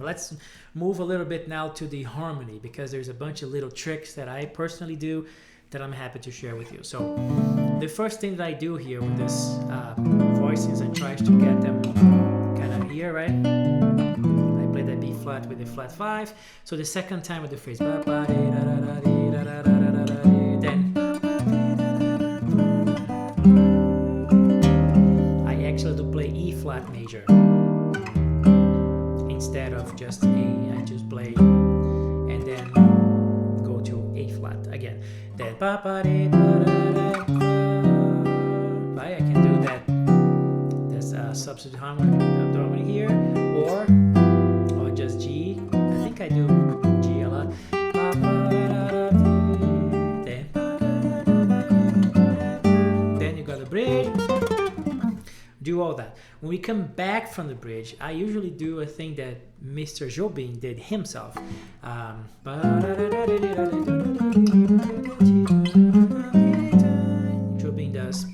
Let's move a little bit now to the harmony, because there's a bunch of little tricks that I personally do that I'm happy to share with you. So the first thing that I do here with this voicings, I try to get them kind of here, right? I play that B flat with the flat 5. So the second time with the phrase, then I actually do play E flat major. Instead of just A, I just play and then go to A flat again. Then right, I can do that. There's a substitute harmony here, or just G. I think I do G a lot. Then you got the bridge. Do all that. When we come back from the bridge, I usually do a thing that Mr. Jobim did himself. Jobim does.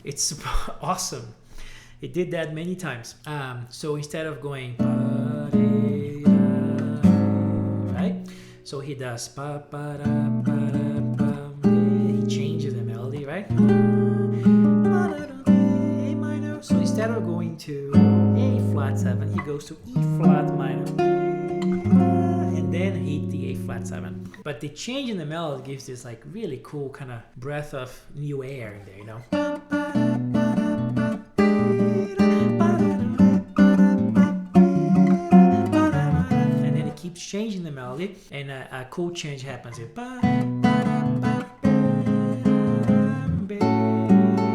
It's awesome. He did that many times. So instead of going, right? So he does, he changes the melody, right? A minor. So instead of going to A flat 7, he goes to E flat minor, and then hit the A flat 7. But the change in the melody gives this like really cool kind of breath of new air in there, you know? Changing the melody, and a cool change happens here.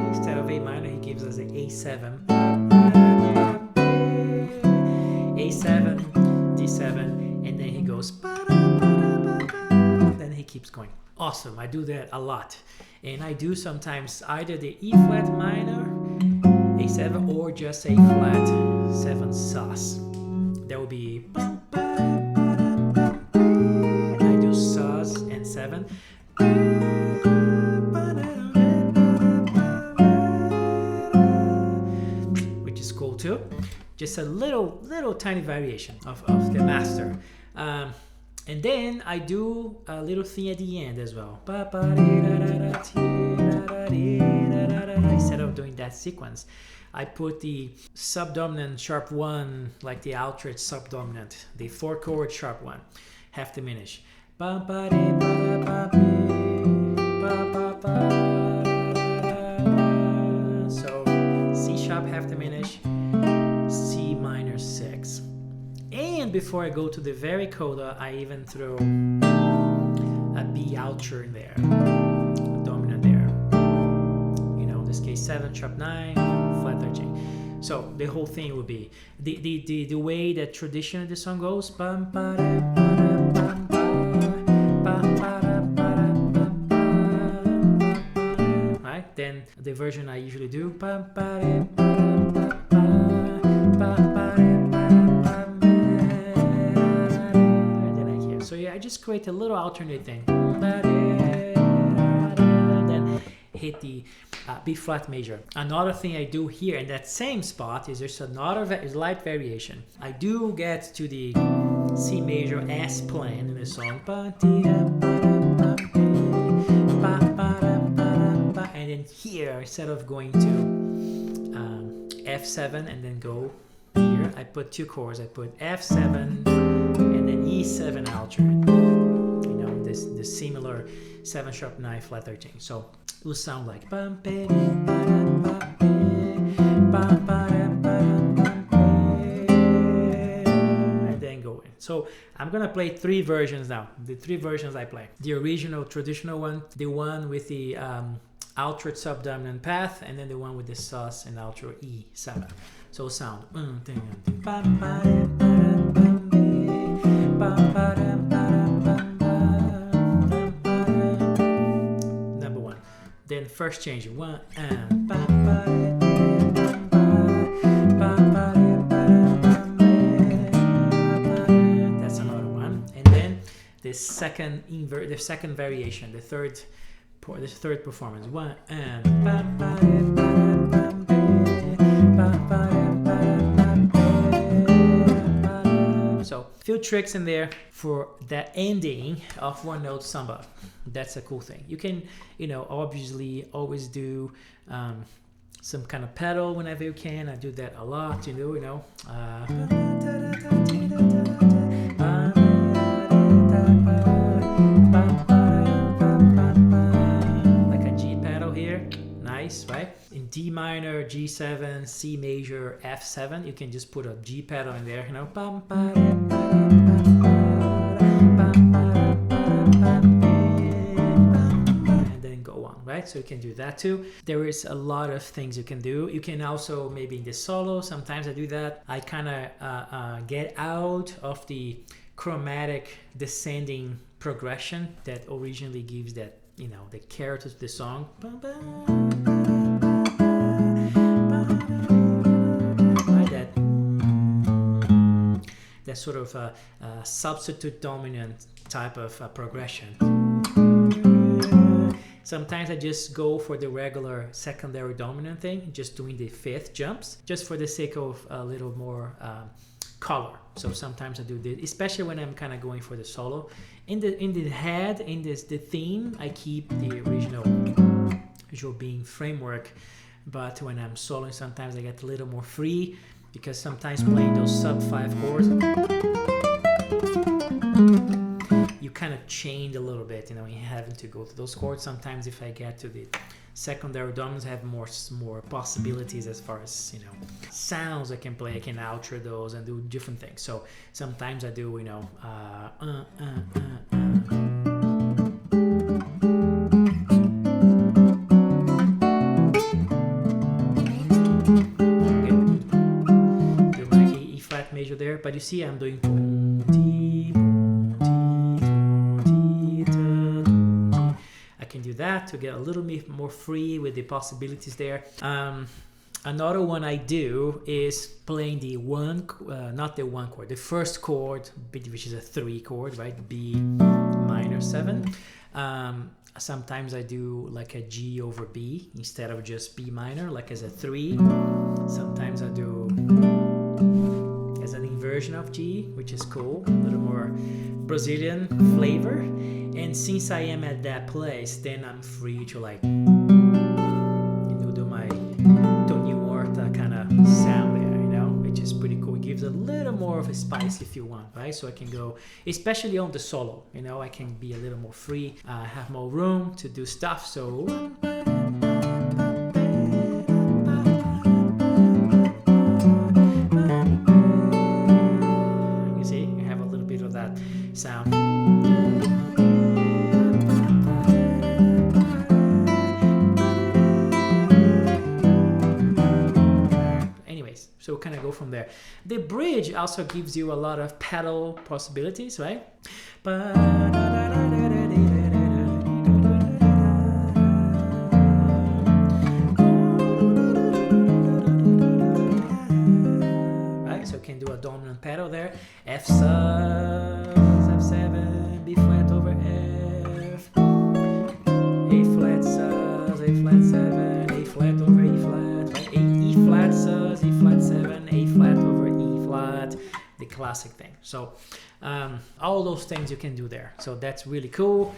Instead of A minor, he gives us an A7, A7, D7, and then he goes, then he keeps going. Awesome, I do that a lot. And I do sometimes either the E flat minor, A7, or just A flat 7 sus. That would be, sus and 7, which is cool too. Just a little tiny variation of the master. And then I do a little thing at the end as well. Instead of doing that sequence, I put the subdominant sharp 1, like the outrage subdominant, the 4 chord sharp 1, half diminished. So C sharp half diminished, C minor 6. And before I go to the very coda, I even throw a B outer in there, a dominant there. You know, in this case 7 sharp 9, flat 13. So the whole thing would be the way that traditionally the song goes. Right? Then the version I usually do. So yeah, I just create a little alternate thing. Then hit the B flat major. Another thing I do here in that same spot is there's another light variation. I do get to the C major as planned in the song. And then here, instead of going to F7 and then go here, I put 2 chords. I put F7 and then E7 alternate. You know, this similar 7 sharp 9 flat 13. So it will sound like and then go in. So I'm gonna play 3 versions now. The 3 versions I play: the original traditional one, the one with the outrage subdominant path, and then the one with the sus and outro E7. So sound number 1. Then first change 1 and that's another one. And then the second variation, the third this third performance. One and so few tricks in there for that ending of one note samba. That's a cool thing. You can, you know, obviously always do some kind of pedal whenever you can. I do that a lot, you know. Like a G pedal here, nice, right? In D minor, G7, C major, F7, you can just put a G pedal in there, you know. Right, so you can do that too. There is a lot of things you can do. You can also, maybe in the solo, sometimes I do that. I kind of get out of the chromatic descending progression that originally gives that, you know, the character to the song. Right, that sort of substitute dominant type of progression. Sometimes I just go for the regular secondary dominant thing, just doing the fifth jumps, just for the sake of a little more color. So sometimes I do this, especially when I'm kind of going for the solo. In the head, the theme, I keep the original Jobim framework, but when I'm soloing, sometimes I get a little more free, because sometimes playing those sub 5 chords, you kind of change a little bit, you know, you having to go to those chords. Sometimes if I get to the secondary dominants, I have more possibilities as far as, you know, sounds I can play. I can alter those and do different things. So sometimes I do, you know, do my E flat major there, but you see I'm doing that to get a little bit more free with the possibilities there. Another one I do is playing the not the one chord, the first chord, which is a 3 chord, right? B minor 7. Sometimes I do like a G over B instead of just B minor, like as a 3. Sometimes I do as an inversion of G, which is cool, a little more Brazilian flavor. And since I am at that place, then I'm free to, like, you know, do my Tony Morta kind of sound there, you know, which is pretty cool. It gives a little more of a spice if you want, right? So I can go, especially on the solo, you know, I can be a little more free, have more room to do stuff. So you see, you have a little bit of that sound. So kind of go from there. The bridge also gives you a lot of pedal possibilities, right? Right, so you can do a dominant pedal there. F sus, F7, B flat over F, A flat sus, A flat 7, A flat over E flat, right? E flat sus, E flat 7, A flat over E flat, the classic thing. So all those things you can do there. So that's really cool.